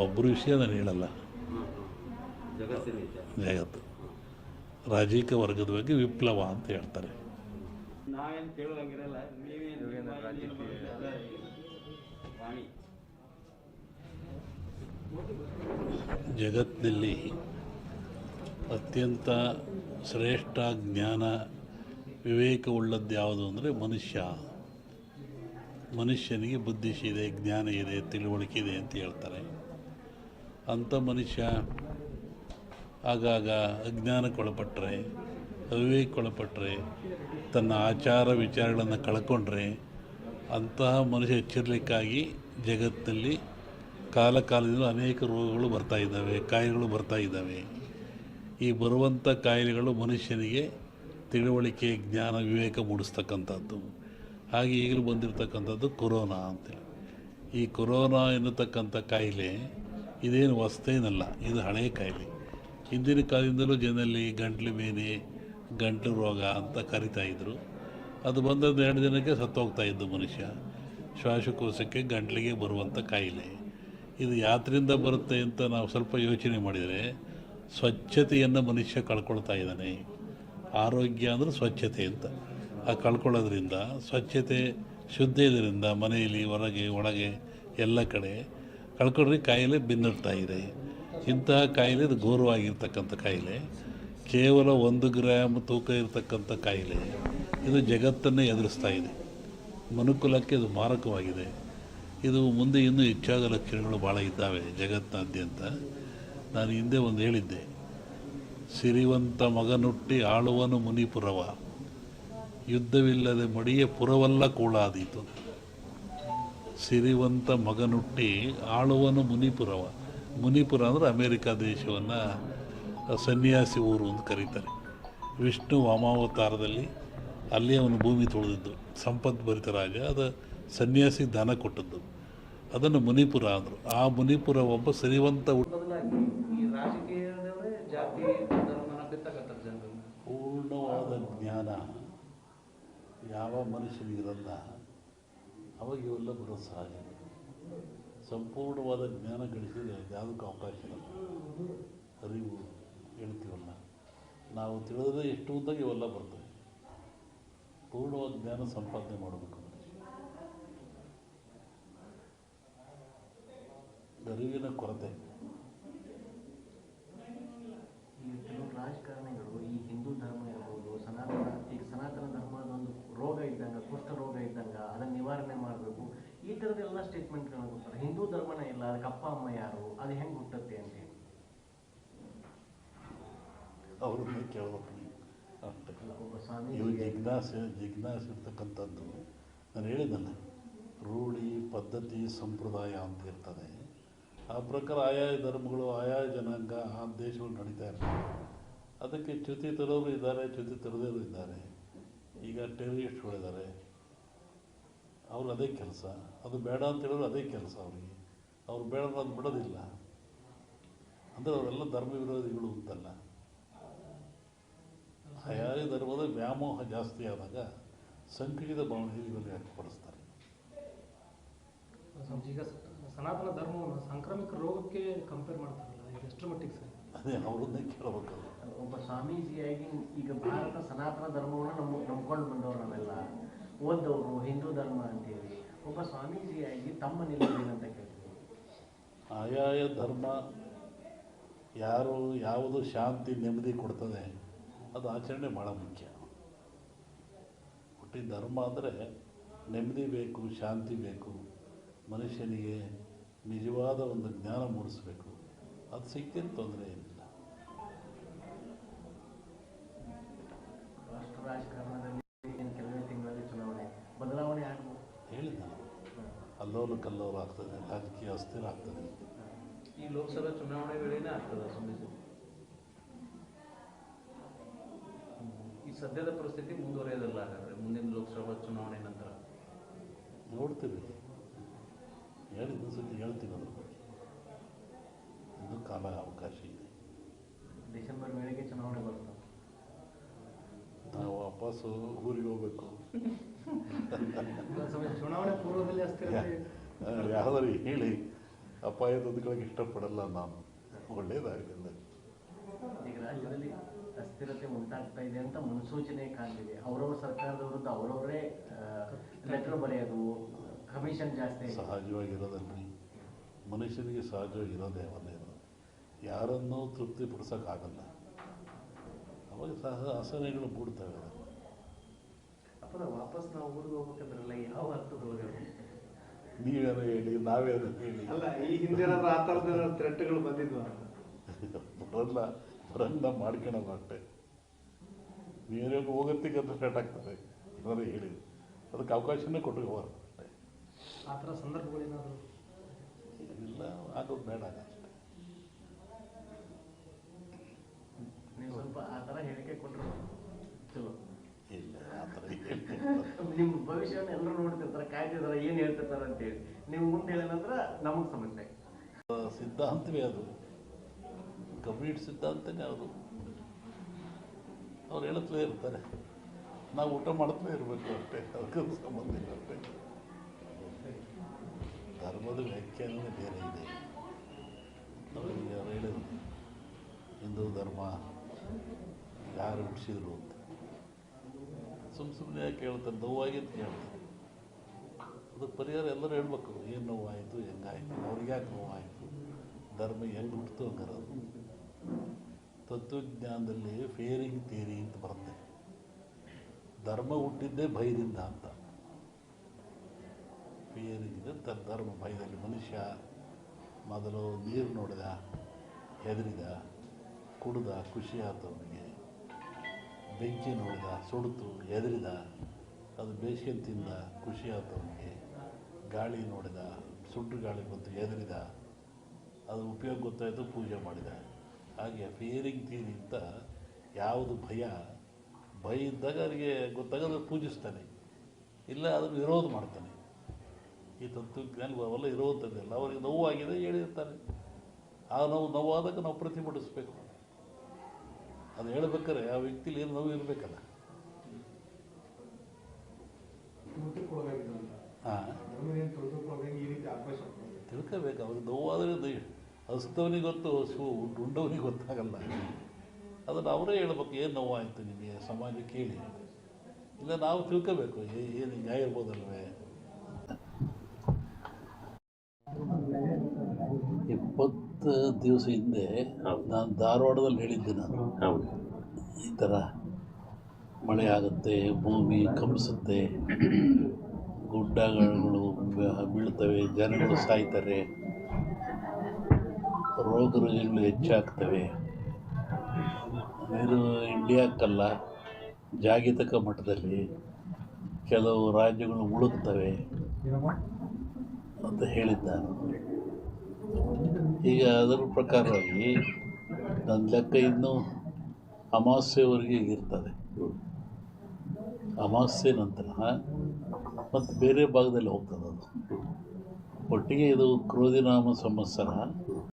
ಒಬ್ಬರ ವಿಷಯ ನಾನು ಹೇಳಲ್ಲ, ಜಗತ್ತು ರಾಜಕೀಯ ವರ್ಗದ ಬಗ್ಗೆ ವಿಪ್ಲವ ಅಂತ ಹೇಳ್ತಾರೆ. ಜಗತ್ತಿನಲ್ಲಿ ಅತ್ಯಂತ ಶ್ರೇಷ್ಠ ಜ್ಞಾನ ವಿವೇಕವುಳ್ಳದ್ದು ಯಾವುದು ಅಂದರೆ ಮನುಷ್ಯನಿಗೆ ಬುದ್ಧಿಶೀದೆ, ಜ್ಞಾನ ಇದೆ, ತಿಳುವಳಿಕೆ ಇದೆ ಅಂತ ಹೇಳ್ತಾರೆ. ಅಂಥ ಮನುಷ್ಯ ಆಗಾಗ ಅಜ್ಞಾನಕ್ಕೊಳಪಟ್ಟರೆ, ಅವಿವೇಕಕ್ಕೊಳಪಟ್ಟರೆ, ತನ್ನ ಆಚಾರ ವಿಚಾರಗಳನ್ನು ಕಳ್ಕೊಂಡ್ರೆ ಅಂತಹ ಮನುಷ್ಯ ಎಚ್ಚರಿಕೆಗಾಗಿ ಜಗತ್ತಿನಲ್ಲಿ ಕಾಲದಿಂದ ಅನೇಕ ರೋಗಗಳು ಬರ್ತಾಯಿದ್ದಾವೆ, ಕಾಯಿಲೆಗಳು ಬರ್ತಾಯಿದ್ದಾವೆ. ಈ ಬರುವಂಥ ಕಾಯಿಲೆಗಳು ಮನುಷ್ಯನಿಗೆ ತಿಳುವಳಿಕೆ, ಜ್ಞಾನ, ವಿವೇಕ ಮೂಡಿಸ್ತಕ್ಕಂಥದ್ದು. ಹಾಗೆ ಈಗಲೂ ಬಂದಿರತಕ್ಕಂಥದ್ದು ಕೊರೋನಾ ಅಂತೇಳಿ. ಈ ಕೊರೋನಾ ಎನ್ನತಕ್ಕಂಥ ಕಾಯಿಲೆ ಇದೇನು ಹೊಸತೇನಲ್ಲ, ಇದು ಹಳೆಯ ಕಾಯಿಲೆ. ಹಿಂದಿನ ಕಾಲದಿಂದಲೂ ಜನರಲ್ಲಿ ಗಂಟ್ಲು ಬೇನೆ, ಗಂಟಲು ರೋಗ ಅಂತ ಕರಿತಾಯಿದ್ರು. ಅದು ಬಂದದ್ದು 2 ದಿನಕ್ಕೆ ಸತ್ತೋಗ್ತಾಯಿದ್ದು ಮನುಷ್ಯ. ಶ್ವಾಸಕೋಶಕ್ಕೆ, ಗಂಟ್ಲಿಗೆ ಬರುವಂಥ ಕಾಯಿಲೆ. ಇದು ಯಾತ್ರಿಂದ ಬರುತ್ತೆ ಅಂತ ನಾವು ಸ್ವಲ್ಪ ಯೋಚನೆ ಮಾಡಿದರೆ, ಸ್ವಚ್ಛತೆಯನ್ನು ಮನುಷ್ಯ ಕಳ್ಕೊಳ್ತಾ ಇದ್ದಾನೆ. ಆರೋಗ್ಯ ಅಂದರೆ ಸ್ವಚ್ಛತೆ ಅಂತ. ಆ ಕಳ್ಕೊಳ್ಳೋದ್ರಿಂದ, ಸ್ವಚ್ಛತೆ ಶುದ್ಧ ಇದರಿಂದ ಮನೆಯಲ್ಲಿ, ಹೊರಗೆ, ಒಳಗೆ ಎಲ್ಲ ಕಡೆ ಕಳ್ಕೊಂಡ್ರೆ ಕಾಯಿಲೆ ಬೆನ್ನರ್ತಾ ಇದೆ. ಇಂತಹ ಕಾಯಿಲೆ ಇದು ಘೋರವಾಗಿರ್ತಕ್ಕಂಥ ಕಾಯಿಲೆ. ಕೇವಲ 1 ಗ್ರಾಮ್ ತೂಕ ಇರತಕ್ಕಂಥ ಕಾಯಿಲೆ ಇದು ಜಗತ್ತನ್ನೇ ಎದುರಿಸ್ತಾ ಇದೆ. ಮನುಕುಲಕ್ಕೆ ಇದು ಮಾರಕವಾಗಿದೆ. ಇದು ಮುಂದೆ ಇನ್ನೂ ಹೆಚ್ಚಾದ ಲಕ್ಷಣಗಳು ಭಾಳ ಇದ್ದಾವೆ ಜಗತ್ತಿನಾದ್ಯಂತ. ನಾನು ಹಿಂದೆ ಒಂದು ಹೇಳಿದ್ದೆ, ಸಿರಿವಂತ ಮಗನುಟ್ಟಿ ಆಳುವನು ಮುನಿಪುರವ, ಯುದ್ಧವಿಲ್ಲದೆ ಮಡಿಯ ಪುರವಲ್ಲ ಕೂಳಾದೀತು. ಸಿರಿವಂತ ಮಗನುಟ್ಟಿ ಆಳುವನು ಮುನಿಪುರವ. ಮುನಿಪುರ ಅಂದರೆ ಅಮೇರಿಕಾ ದೇಶವನ್ನು ಸನ್ಯಾಸಿ ಊರು ಅಂತ ಕರೀತಾರೆ. ವಿಷ್ಣು ವಾಮಾವತಾರದಲ್ಲಿ ಅಲ್ಲಿ ಅವನು ಭೂಮಿ ತೊಳೆದಿದ್ದು, ಸಂಪದ್ಭರಿತ ರಾಜ. ಅದು ಸನ್ಯಾಸಿ ದಾನ ಕೊಟ್ಟದ್ದು, ಅದನ್ನು ಮುನಿಪುರ ಅಂದರು. ಆ ಮುನಿಪುರ ಒಬ್ಬ ಸಿರಿವಂತ ಪೂರ್ಣವಾದ ಜ್ಞಾನ ಯಾವ ಮನುಷ್ಯನಿಗಿರಲ್ಲ, ಅವಾಗ ಇವೆಲ್ಲ ಬರೋದು ಸಹಜ. ಸಂಪೂರ್ಣವಾದ ಜ್ಞಾನ ಗಳಿಸಿದರೆ ಯಾವುದಕ್ಕೂ ಅವಕಾಶ ಇಲ್ಲ. ಅರಿವು ಹೇಳ್ತೀವಲ್ಲ, ನಾವು ತಿಳಿದ್ರೆ ಎಷ್ಟು ಉದ್ದಾಗ ಇವೆಲ್ಲ ಬರ್ತವೆ. ಪೂರ್ಣವಾದ ಜ್ಞಾನ ಸಂಪಾದನೆ ಮಾಡಬೇಕು ಮನುಷ್ಯ. ಅರಿವಿನ ಕೊರತೆ. ಕೆಲವು ರಾಜಕಾರಣಿಗಳು ಈ ಹಿಂದೂ ಧರ್ಮ ಇರ್ಬೋದು, ಸನಾತನ ಧರ್ಮದ ಒಂದು ರೋಗ ಇದ್ದಂಗೆ, ಕುಷ್ಠ ರೋಗ ಇದ್ದಂಗೆ, ಅದನ್ನು ನಿವಾರಣೆ ಮಾಡಬೇಕು, ಈ ಥರದ್ದೆಲ್ಲ ಸ್ಟೇಟ್ಮೆಂಟ್ಗಳನ್ನು ಕೊಡ್ತಾರೆ. ಹಿಂದೂ ಧರ್ಮನೇ ಇಲ್ಲ, ಅದಕ್ಕೆ ಅಪ್ಪ ಅಮ್ಮ ಯಾರು, ಅದು ಹೆಂಗೆ ಹುಟ್ಟುತ್ತೆ ಅಂತೇಳಿ ಅವ್ರನ್ನೇ ಕೇಳಬೇಕು. ಅಷ್ಟೇ. ಇವು ಜಿಜ್ಞಾಸೆ ಇರ್ತಕ್ಕಂಥದ್ದು. ನಾನು ಹೇಳಿದ್ದಲ್ಲ, ರೂಢಿ, ಪದ್ಧತಿ, ಸಂಪ್ರದಾಯ ಅಂತ ಇರ್ತದೆ. ಆ ಪ್ರಕಾರ ಆಯಾ ಧರ್ಮಗಳು, ಆಯಾ ಜನಾಂಗ, ಆ ದೇಶಗಳು ನಡೀತಾ ಇರ್ತವೆ. ಅದಕ್ಕೆ ಚ್ಯುತಿ ತರೋರು ಇದ್ದಾರೆ, ಚ್ಯುತಿ ತರದೇರು ಇದ್ದಾರೆ. ಈಗ ಟೆರರಿಸ್ಟ್ಗಳಿದ್ದಾರೆ, ಅವರು ಅದೇ ಕೆಲಸ. ಅದು ಬೇಡ ಅಂತ ಹೇಳಿದ್ರು ಅದೇ ಕೆಲಸ ಅವರಿಗೆ. ಅವ್ರು ಬೇಡ ಅದು ಬಿಡೋದಿಲ್ಲ. ಅಂದರೆ ಅವರೆಲ್ಲ ಧರ್ಮ ವಿರೋಧಿಗಳು ಅಂತಲ್ಲ. ಆಯಾ ಧರ್ಮದ ವ್ಯಾಮೋಹ ಜಾಸ್ತಿ ಆದಾಗ ಸಂಕುಚಿತ ಭಾವನೆಯಲ್ಲಿ ಇವರಿಗೆ ವ್ಯಕ್ತಪಡಿಸ್ತಾರೆ. ಈಗ ಸನಾತನ ಧರ್ಮವನ್ನು ಸಾಂಕ್ರಾಮಿಕ ರೋಗಕ್ಕೆ ಕಂಪೇರ್ ಮಾಡ್ತಾರಲ್ಲ, ಇದು ಎಷ್ಟರ ಮಟ್ಟಿಗೆ ಸರ್? ಅದೇ ಅವ್ರನ್ನೇ ಕೇಳಬೇಕು. ಒಬ್ಬ ಸ್ವಾಮೀಜಿಯಾಗಿ ಈಗ ಭಾರತ ಸನಾತನ ಧರ್ಮವನ್ನು ನಂಬ್ಕೊಂಡು ಬಂದವರು, ನಾವೆಲ್ಲ ಓದವರು ಹಿಂದೂ ಧರ್ಮ ಅಂತೇಳಿ, ಒಬ್ಬ ಸ್ವಾಮೀಜಿಯಾಗಿ ತಮ್ಮ ನಿಲುವೇನಂತ ಕೇಳ್ತೀವಿ. ಆಯಾಯ ಧರ್ಮ ಯಾವುದು ಶಾಂತಿ, ನೆಮ್ಮದಿ ಕೊಡ್ತದೆ ಅದು ಆಚರಣೆ ಭಾಳ ಮುಖ್ಯ. ಹುಟ್ಟಿ ಧರ್ಮ ಅಂದರೆ ನೆಮ್ಮದಿ ಬೇಕು, ಶಾಂತಿ ಬೇಕು, ಮನುಷ್ಯನಿಗೆ ನಿಜವಾದ ಒಂದು ಜ್ಞಾನ ಮೂಡಿಸಬೇಕು. ಅದು ಸಿಕ್ಕಿನ ತೊಂದರೆ ಏನಿಲ್ಲ. ರಾಷ್ಟ್ರ ರಾಜಕಾರಣದಲ್ಲಿ ಕೆಲವೇ ತಿಂಗಳಲ್ಲಿ ಚುನಾವಣೆ ಬದಲಾವಣೆ ಆಗ್ಬೋದು. ಹೇಳಿದ ಅಲ್ಲೋಲ ಕಲ್ಲೋಲ ಆಗ್ತದೆ, ರಾಜಕೀಯ ಅಸ್ಥಿರ ಆಗ್ತದೆ. ಈ ಲೋಕಸಭಾ ಚುನಾವಣೆ ವೇಳೆನೇ ಆಗ್ತದೆ ಸ್ವಾಮೀಜಿ. ಈ ಸದ್ಯದ ಪರಿಸ್ಥಿತಿ ಮುಂದುವರಿಯೋದಲ್ಲ ಹಾಗಾದರೆ ಮುಂದಿನ ಲೋಕಸಭಾ ಚುನಾವಣೆ ನಂತರ? ನೋಡ್ತೀವಿ, ಹೇಳಿದ ಸತಿ ಹೇಳ್ತೀವಿ. ಅದ್ರ ಬಗ್ಗೆ ಇನ್ನೂ ಕಾಲ ಅವಕಾಶ ಇದೆ. ಡಿಸೆಂಬರ್ ವೇಳೆಗೆ ಚುನಾವಣೆ ಬರ್ತದೆ. ನಾವು ವಾಪಸ್ಸು ಊರಿಗೆ ಹೋಗ್ಬೇಕು. ಚುನಾವಣೆ ಪೂರ್ವದಲ್ಲಿ ಅಸ್ಥಿರತೆ ಯಾವ್ದಾರು ಹೇಳಿ ಅಪಾಯದೊಂದುಗಳಿಗೆ ಇಷ್ಟಪಡಲ್ಲ ನಾನು. ಒಳ್ಳೆಯದಾಗಲಿಲ್ಲ. ಈಗ ರಾಜ್ಯದಲ್ಲಿ ಅಸ್ಥಿರತೆ ಉಂಟಾಗ್ತಾ ಇದೆ ಅಂತ ಮುನ್ಸೂಚನೆ ಕಾಣ್ತಿದೆ. ಅವರವ್ರ ಸರ್ಕಾರದ ವಿರುದ್ಧ ಅವರವರೇ ಲೆಟರ್ ಬರೆಯೋದು, ಕಮಿಷನ್ ಜಾಸ್ತಿ. ಸಹಜವಾಗಿರೋದಲ್ರಿ, ಮನುಷ್ಯನಿಗೆ ಸಹಜವಾಗಿರೋದೇ ಅವನೇನು. ಯಾರನ್ನೂ ತೃಪ್ತಿಪಡಿಸೋಕ್ಕಾಗಲ್ಲ. ಅವಾಗ ಅಸಹನೆಗಳು ಮೂಡ್ತವೆ. ಅಪ್ಪನ ವಾಪಸ್ ನಾವು ಊರಿಗೆ ಹೋಗ್ಬೇಕಂದ್ರಲ್ಲ, ಯಾವ ಅರ್ಥದೊಳಗೆ? ನೀವೇನೋ ಹೇಳಿ, ನಾವೇನೋ ಹೇಳಿ. ಅಲ್ಲ, ಈ ಹಿಂದೆ ಏನಾದ್ರು ಆ ಥರದ ಥ್ರೆಟ್ಗಳು ಬಂದಿದ್ವಾ? ಬರಲ್ಲ ಮಾಡ್ಕೊಳಲ್ಲ ಅಷ್ಟೇ. ನೀವೇನೋ ಹೋಗೋತ್ತಿಗೆ ಅಂತ ಸ್ಟಾರ್ಟ್ ಆಗ್ತದೆ ಏನಾರು ಹೇಳಿ, ಅದಕ್ಕೆ ಅವಕಾಶನೇ ಕೊಟ್ಟುಕೋಬಾರ್ದು ಅಷ್ಟೇ. ಆ ಥರ ಸಂದರ್ಭಗಳೇನಾದರೂ ಏನಿಲ್ಲ, ಆಗೋದು ಬೇಡ ಅಷ್ಟೇ. ನೀವು ಸ್ವಲ್ಪ ಆ ಥರ ಹೇಳಿಕೆ ಕೊಟ್ಟರು ಚಲೋ. ಇಲ್ಲ, ಆ ಥರ ಹೇಳಿಕೆ ನಿಮ್ಮ ಭವಿಷ್ಯವನ್ನು ಎಲ್ಲರೂ ನೋಡ್ತಿರ್ತಾರೆ, ಕಾಯ್ತಿರ್ತಾರೆ, ಏನು ಹೇಳ್ತಿರ್ತಾರೆ ಅಂತೇಳಿ. ನೀವು ಮುಂದೆ ಹೇಳಿದ ನಂತರ ನಮಗೆ ಸಮಸ್ಯೆ. ಸಿದ್ಧಾಂತವೇ ಅದು, ಕಂಪ್ಲೀಟ್ ಸಿದ್ಧಾಂತನೇ ಅದು. ಅವ್ರು ಹೇಳುತ್ತಲೇ ಇರ್ತಾರೆ, ನಾವು ಊಟ ಮಾಡ್ತಲೇ ಇರಬೇಕು ಅಷ್ಟೇ, ಅದಕ್ಕೆ ಸಂಬಂಧ ಇಲ್ಲ ಅಷ್ಟೇ. ಧರ್ಮದ ವ್ಯಾಖ್ಯಾನವೇ ಬೇರೆ ಇದೆ. ಅವ್ರಿಗೆ ಅವ್ರು ಹೇಳಿದ್ರು, ಹಿಂದೂ ಧರ್ಮ ಯಾರು ಹುಟ್ಟಿಸಿದ್ರು ಅಂತ. ಸುಮ್ಮನೆ ಕೇಳ್ತಾರೆ, ನೋವಾಗಿದ್ದು ಕೇಳ್ತಾರೆ. ಅದಕ್ಕೆ ಪರಿಹಾರ ಎಲ್ಲರೂ ಹೇಳ್ಬೇಕು. ಏನು ನೋವಾಯಿತು, ಹೆಂಗಾಯಿತು, ಅವ್ರಿಗೆ ಯಾಕೆ ನೋವಾಯಿತು, ಧರ್ಮ ಹೆಂಗೆ ಹುಟ್ಟಿತು ಹಂಗಾರದು. ತತ್ವಜ್ಞಾನದಲ್ಲಿ ಫೇರಿಂಗ್ ಥಿಯರಿ ಅಂತ ಬರುತ್ತೆ. ಧರ್ಮ ಹುಟ್ಟಿದ್ದೇ ಭಯದಿಂದ ಅಂತ. ಫಿಯರಿಂಗ್ ಧರ್ಮ ಭಯದಲ್ಲಿ. ಮನುಷ್ಯ ಮೊದಲು ನೀರು ನೋಡಿದ, ಹೆದರಿದ, ಕುಡ್ದ, ಖುಷಿ ಆಯ್ತು ಅವನಿಗೆ. ಬೆಂಕಿ ನೋಡಿದ, ಸುಡ್ತು, ಹೆದರಿದ, ಅದು ಬೇಸಿಗೆ ತಿಂದ, ಖುಷಿ ಆಯ್ತು ಅವನಿಗೆ. ಗಾಳಿ ನೋಡಿದ, ಸುಟ್ಟು ಗಾಳಿ ಬಂತು, ಹೆದರಿದ, ಅದು ಉಪಯೋಗ ಗೊತ್ತಾಯಿತು, ಪೂಜೆ ಮಾಡಿದ. ಹಾಗೆ ಫಿಯರಿಂಗ್ ಥಿಯರಿ ಅಂತ ಯಾವುದು ಭಯ ಇದ್ದಾಗ ಅವರಿಗೆ ಗೊತ್ತಾಗೋದು ಪೂಜಿಸ್ತಾನೆ, ಇಲ್ಲ ಅದನ್ನು ವಿರೋಧ ಮಾಡ್ತಾನೆ. ಈ ತತ್ವಜ್ಞಾನ ಅವೆಲ್ಲ ಇರೋವಂಥದ್ದೆಲ್ಲ ಅವ್ರಿಗೆ ನೋವಾಗಿದೆ ಹೇಳಿರ್ತಾರೆ. ಆ ನೋವಾದಾಗ ನಾವು ಪ್ರತಿಭಟಿಸ್ಬೇಕು. ಅದು ಹೇಳ್ಬೇಕಾದ್ರೆ ಆ ವ್ಯಕ್ತಿಲಿ ಏನು ನೋವು ಇರಬೇಕಲ್ಲ. ಹಾಂ, ತಿಳ್ಕೋಬೇಕು. ಅವ್ರಿಗೆ ನೋವಾದರೆ ಹಸ್ತವನಿಗೆ ಗೊತ್ತು, ಉಂಡವನಿಗೆ ಗೊತ್ತಾಗಲ್ಲ. ಅದನ್ನು ಅವರೇ ಹೇಳ್ಬೇಕು, ಏನು ನೋವಾಯಿತು ನಿಮಗೆ, ಸಮಾಜಕ್ಕೆ ಹೇಳಿ. ಇಲ್ಲ ನಾವು ತಿಳ್ಕೋಬೇಕು, ಏನು ನ್ಯಾಯ ಇರ್ಬೋದಲ್ವೇ. 20 ದಿವಸ ಹಿಂದೆ ನಾನು ಧಾರವಾಡದಲ್ಲಿ ಹೇಳಿದ್ದೆ. ನಾನು ಈ ಥರ ಮಳೆ ಆಗುತ್ತೆ, ಭೂಮಿ ಕಂಪಿಸುತ್ತೆ, ಗುಡ್ಡಗಳು ಬೀಳ್ತವೆ, ಜನಗಳು ಸಾಯ್ತಾರೆ, ರೋಗ ರುಜಿನಗಳು ಹೆಚ್ಚಾಗ್ತವೆ. ಇದು ಇಂಡಿಯಾಕ್ಕಲ್ಲ, ಜಾಗತಿಕ ಮಟ್ಟದಲ್ಲಿ ಕೆಲವು ರಾಜ್ಯಗಳು ಮುಳುಗ್ತವೆ ಅಂತ ಹೇಳಿದ್ದ. ಈಗ ಅದರ ಪ್ರಕಾರವಾಗಿ ನನ್ನ ಲೆಕ್ಕ ಇನ್ನೂ ಅಮಾವಾಸ್ಯೆವರೆಗೆ ಇರ್ತದೆ. ಅಮಾವಾಸ್ಯೆ ನಂತರ ಮತ್ತು ಬೇರೆ ಭಾಗದಲ್ಲಿ ಹೋಗ್ತದೆ ಅದು. ಒಟ್ಟಿಗೆ ಇದು ಕ್ರೋಧಿನಾಮ ಸಂವತ್ಸರ